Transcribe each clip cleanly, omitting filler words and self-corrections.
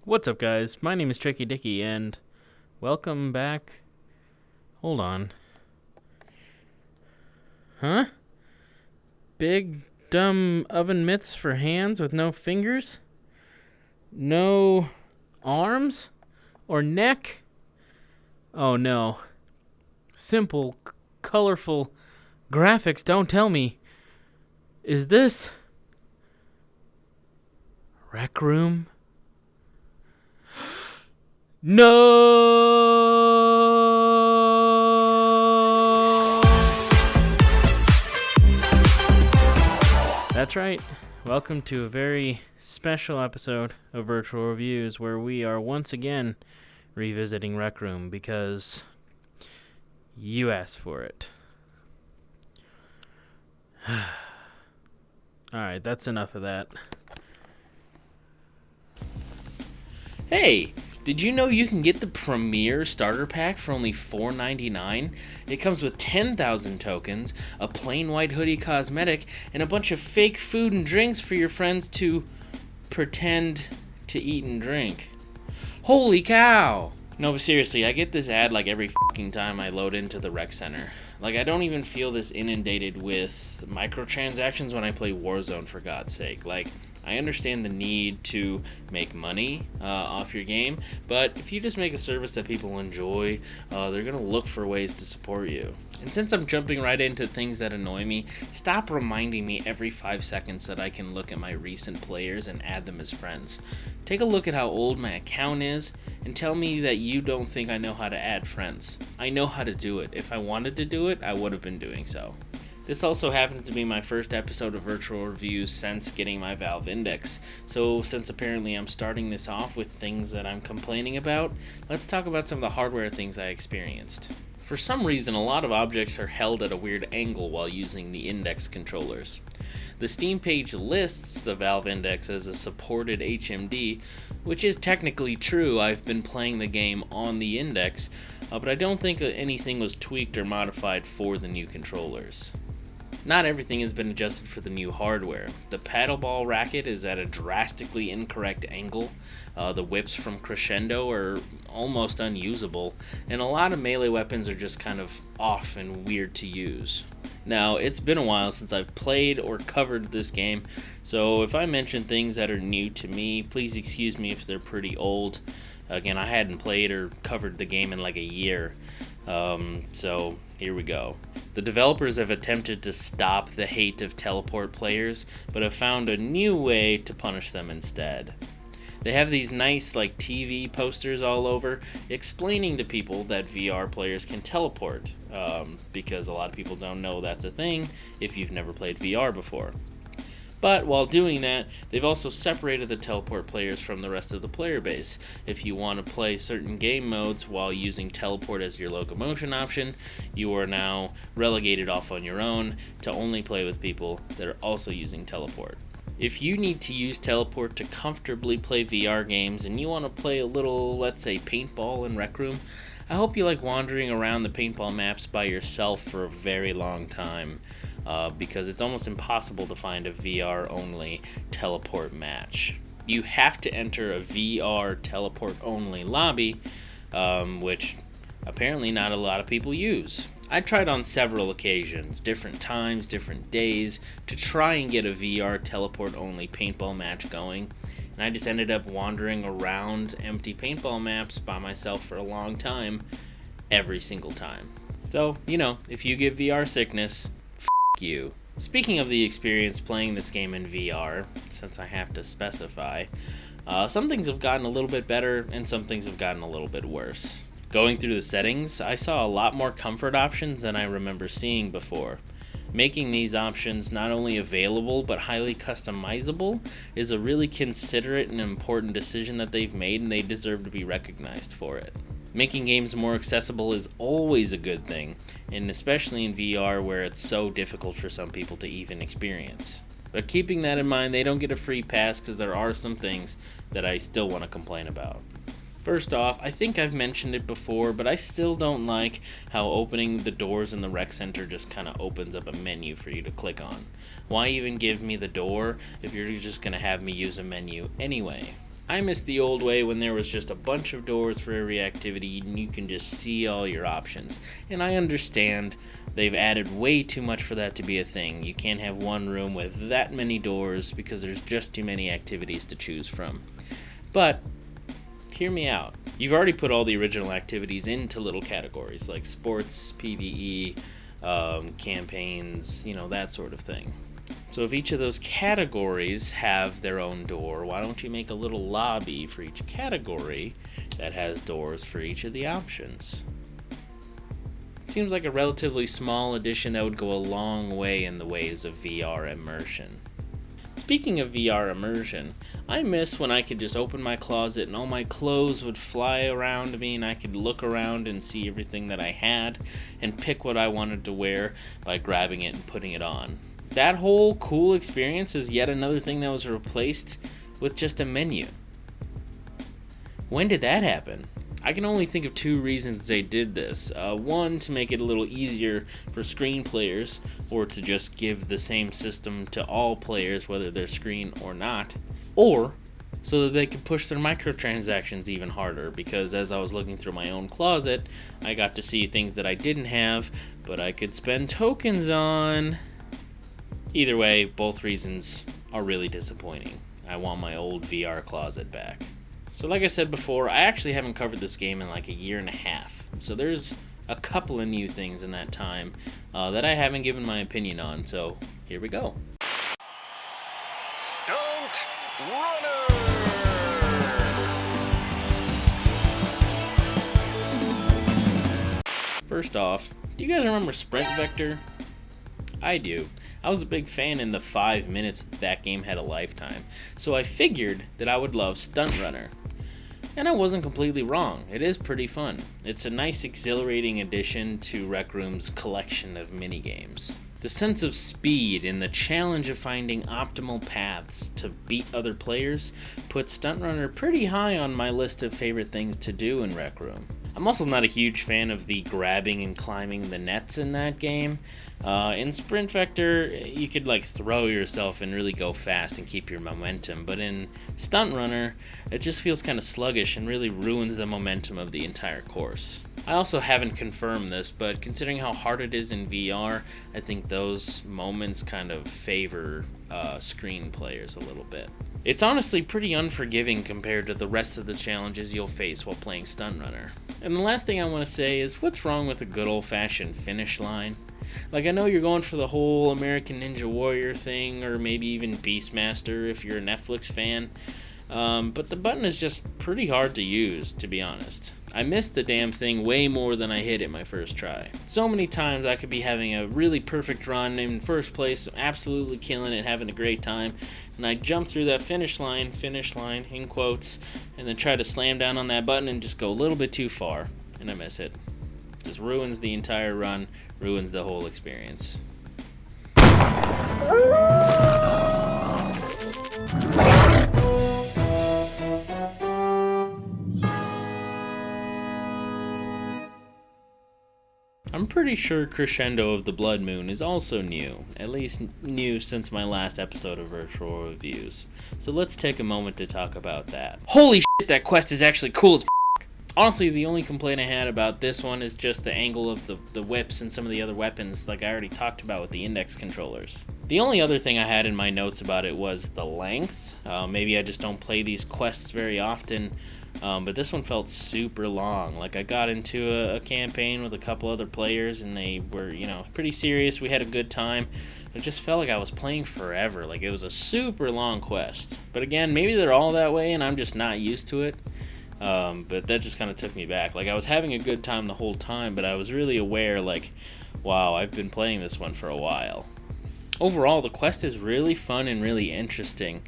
What's up, guys? My name is Trickey Dickey, and welcome back. Hold on. Huh? Big, dumb oven mitts for hands with no fingers? No arms? Or neck? Oh no. Simple, colorful graphics, don't tell me. Is this Rec Room? No! That's right. Welcome to a very special episode of Virtual Reviews where we are once again revisiting Rec Room because you asked for it. Alright, that's enough of that. Hey, did you know you can get the Premier Starter Pack for only $4.99? It comes with 10,000 tokens, a plain white hoodie cosmetic, and a bunch of fake food and drinks for your friends to pretend to eat and drink. Holy cow! No, but seriously, I get this ad like every fucking time I load into the rec center. Like, I don't even feel this inundated with microtransactions when I play Warzone, for God's sake. Like, I understand the need to make money off your game, but if you just make a service that people enjoy, they're going to look for ways to support you. And since I'm jumping right into things that annoy me, stop reminding me every 5 seconds that I can look at my recent players and add them as friends. Take a look at how old my account is, and tell me that you don't think I know how to add friends. I know how to do it. If I wanted to do it, I would have been doing so. This also happens to be my first episode of Virtual Reviews since getting my Valve Index. So since apparently I'm starting this off with things that I'm complaining about, let's talk about some of the hardware things I experienced. For some reason, a lot of objects are held at a weird angle while using the Index controllers. The Steam page lists the Valve Index as a supported HMD, which is technically true. I've been playing the game on the Index, but I don't think anything was tweaked or modified for the new controllers. Not everything has been adjusted for the new hardware. The paddleball racket is at a drastically incorrect angle. The whips from Crescendo are almost unusable, and a lot of melee weapons are just kind of off and weird to use. Now, it's been a while since I've played or covered this game, so if I mention things that are new to me, please excuse me if they're pretty old. Again, I hadn't played or covered the game in like a year. So here we go. The developers have attempted to stop the hate of teleport players, but have found a new way to punish them instead. They have these nice like TV posters all over explaining to people that VR players can teleport, because a lot of people don't know that's a thing if you've never played VR before. But while doing that, they've also separated the teleport players from the rest of the player base. If you want to play certain game modes while using teleport as your locomotion option, you are now relegated off on your own to only play with people that are also using teleport. If you need to use teleport to comfortably play VR games and you want to play a little, let's say, paintball in Rec Room, I hope you like wandering around the paintball maps by yourself for a very long time. Because it's almost impossible to find a VR-only teleport match. You have to enter a VR teleport-only lobby, which apparently not a lot of people use. I tried on several occasions, different times, different days, to try and get a VR teleport-only paintball match going, and I just ended up wandering around empty paintball maps by myself for a long time, every single time. So, if you get VR sickness, you. Speaking of the experience playing this game in VR, since I have to specify, some things have gotten a little bit better and some things have gotten a little bit worse. Going through the settings, I saw a lot more comfort options than I remember seeing before. Making these options not only available but highly customizable is a really considerate and important decision that they've made, and they deserve to be recognized for it. Making games more accessible is always a good thing, and especially in VR where it's so difficult for some people to even experience. But keeping that in mind, they don't get a free pass because there are some things that I still want to complain about. First off, I think I've mentioned it before, but I still don't like how opening the doors in the rec center just kind of opens up a menu for you to click on. Why even give me the door if you're just going to have me use a menu anyway? I miss the old way when there was just a bunch of doors for every activity and you can just see all your options. And I understand they've added way too much for that to be a thing. You can't have one room with that many doors because there's just too many activities to choose from. But hear me out. You've already put all the original activities into little categories like sports, PvE, campaigns, that sort of thing. So if each of those categories have their own door, why don't you make a little lobby for each category that has doors for each of the options? It seems like a relatively small addition that would go a long way in the ways of VR immersion. Speaking of VR immersion, I miss when I could just open my closet and all my clothes would fly around me and I could look around and see everything that I had and pick what I wanted to wear by grabbing it and putting it on. That whole cool experience is yet another thing that was replaced with just a menu. When did that happen? I can only think of two reasons they did this. One, to make it a little easier for screen players, or to just give the same system to all players, whether they're screen or not. Or so that they could push their microtransactions even harder, because as I was looking through my own closet, I got to see things that I didn't have, but I could spend tokens on. Either way, both reasons are really disappointing. I want my old VR closet back. So like I said before, I actually haven't covered this game in like a year and a half. So there's a couple of new things in that time that I haven't given my opinion on. So here we go. Stunt Runner! First off, do you guys remember Sprint Vector? I do. I was a big fan in the 5 minutes that game had a lifetime, so I figured that I would love Stunt Runner. And I wasn't completely wrong. It is pretty fun. It's a nice, exhilarating addition to Rec Room's collection of minigames. The sense of speed and the challenge of finding optimal paths to beat other players puts Stunt Runner pretty high on my list of favorite things to do in Rec Room. I'm also not a huge fan of the grabbing and climbing the nets in that game. In Sprint Vector, you could throw yourself and really go fast and keep your momentum, but in Stunt Runner, it just feels kind of sluggish and really ruins the momentum of the entire course. I also haven't confirmed this, but considering how hard it is in VR, I think those moments kind of favor screen players a little bit. It's honestly pretty unforgiving compared to the rest of the challenges you'll face while playing Stunt Runner. And the last thing I want to say is, what's wrong with a good old-fashioned finish line? I know you're going for the whole American Ninja Warrior thing, or maybe even Beastmaster if you're a Netflix fan, but the button is just pretty hard to use, to be honest. I missed the damn thing way more than I hit it my first try. So many times I could be having a really perfect run in first place, absolutely killing it, having a great time, and I jump through that finish line, in quotes, and then try to slam down on that button and just go a little bit too far, and I miss it. Just ruins the entire run, ruins the whole experience. I'm pretty sure Crescendo of the Blood Moon is also new, at least new since my last episode of Virtual Reviews. So let's take a moment to talk about that. Holy shit, that quest is actually cool as f***. Honestly, the only complaint I had about this one is just the angle of the whips and some of the other weapons, like I already talked about with the index controllers. The only other thing I had in my notes about it was the length. Maybe I just don't play these quests very often, but this one felt super long. I got into a campaign with a couple other players, and they were, pretty serious. We had a good time. It just felt like I was playing forever. It was a super long quest. But again, maybe they're all that way, and I'm just not used to it. But that just kind of took me back. I was having a good time the whole time, but I was really aware, wow, I've been playing this one for a while. Overall, the quest is really fun and really interesting.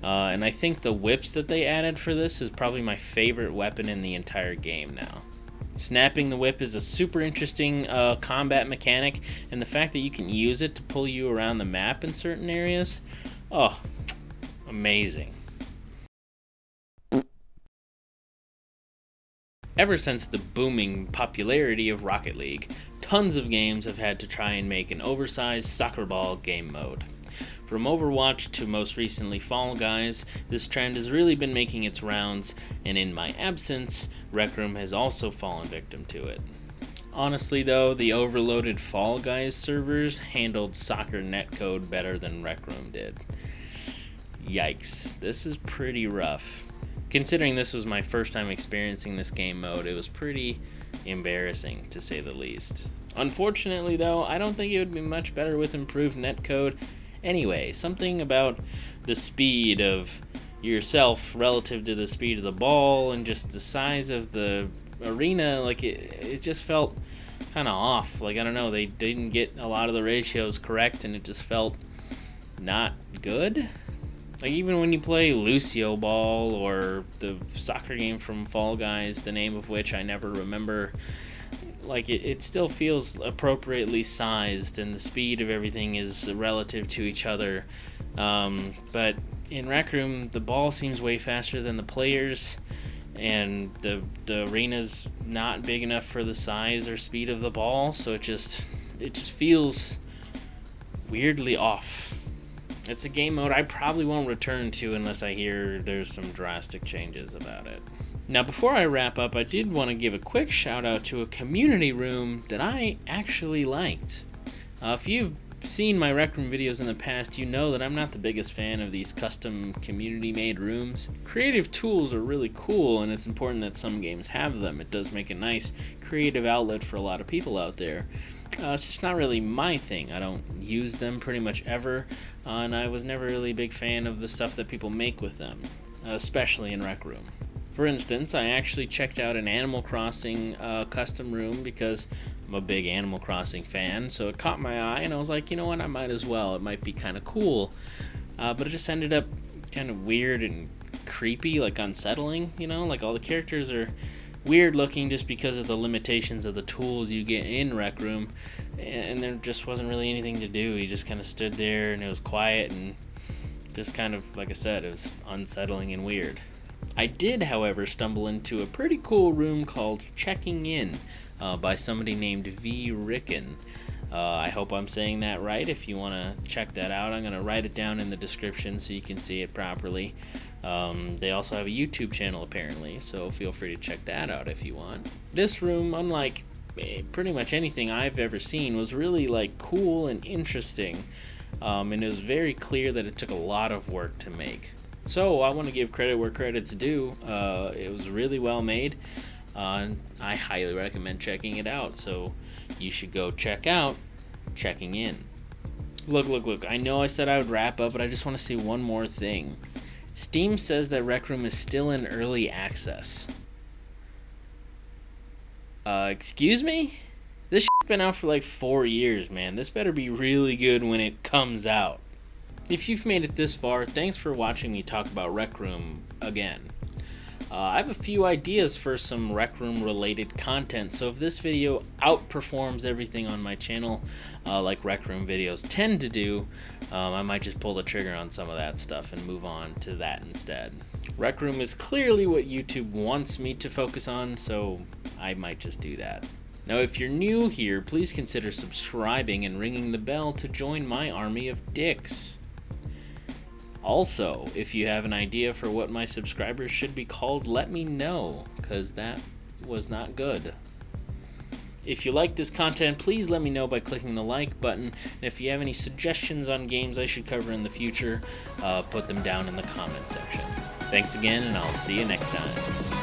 And I think the whips that they added for this is probably my favorite weapon in the entire game now. Snapping the whip is a super interesting combat mechanic, and the fact that you can use it to pull you around the map in certain areas, oh, amazing. Ever since the booming popularity of Rocket League, tons of games have had to try and make an oversized soccer ball game mode. From Overwatch to most recently Fall Guys, this trend has really been making its rounds, and in my absence, Rec Room has also fallen victim to it. Honestly though, the overloaded Fall Guys servers handled soccer netcode better than Rec Room did. Yikes, this is pretty rough. Considering this was my first time experiencing this game mode, it was pretty embarrassing to say the least. Unfortunately though, I don't think it would be much better with improved netcode. Anyway, something about the speed of yourself relative to the speed of the ball and just the size of the arena, like it just felt kind of off. Like, I don't know, they didn't get a lot of the ratios correct and it just felt not good. Like, even when you play Lucio Ball or the soccer game from Fall Guys, the name of which I never remember, like it still feels appropriately sized and the speed of everything is relative to each other. But in Rec Room, the ball seems way faster than the players, and the arena's not big enough for the size or speed of the ball, so it just feels weirdly off. It's a game mode I probably won't return to unless I hear there's some drastic changes about it. Now, before I wrap up, I did want to give a quick shout out to a community room that I actually liked. If you've seen my Rec Room videos in the past, you know that I'm not the biggest fan of these custom community-made rooms. Creative tools are really cool, and it's important that some games have them. It does make a nice creative outlet for a lot of people out there. It's just not really my thing. I don't use them pretty much ever, and I was never really a big fan of the stuff that people make with them, especially in Rec Room. For instance, I actually checked out an Animal Crossing custom room because I'm a big Animal Crossing fan, so it caught my eye, and I was like, you know what, I might as well. It might be kind of cool. But it just ended up kind of weird and creepy, like unsettling, you know? Like, all the characters are weird looking just because of the limitations of the tools you get in Rec Room, and there just wasn't really anything to do. You just kind of stood there, and it was quiet, and just kind of, like I said, it was unsettling and weird. I did, however, stumble into a pretty cool room called Checking In by somebody named V. Ricken. I hope I'm saying that right. If you want to check that out, I'm going to write it down in the description so you can see it properly. They also have a YouTube channel, apparently, so feel free to check that out if you want. This room, unlike pretty much anything I've ever seen, was really like cool and interesting, and it was very clear that it took a lot of work to make. So I want to give credit where credit's due. It was really well made. I highly recommend checking it out, so you should go check out Checking In. Look, I know I said I would wrap up, but I just want to say one more thing. Steam says that Rec Room is still in early access. Excuse me? This shit's been out for like 4 years, man. This better be really good when it comes out. If you've made it this far, thanks for watching me talk about Rec Room again. I have a few ideas for some Rec Room related content, so if this video outperforms everything on my channel, like Rec Room videos tend to do, I might just pull the trigger on some of that stuff and move on to that instead. Rec Room is clearly what YouTube wants me to focus on, so I might just do that. Now, if you're new here, please consider subscribing and ringing the bell to join my army of dicks. Also, if you have an idea for what my subscribers should be called, let me know, because that was not good. If you like this content, please let me know by clicking the like button, and if you have any suggestions on games I should cover in the future, put them down in the comment section. Thanks again, and I'll see you next time.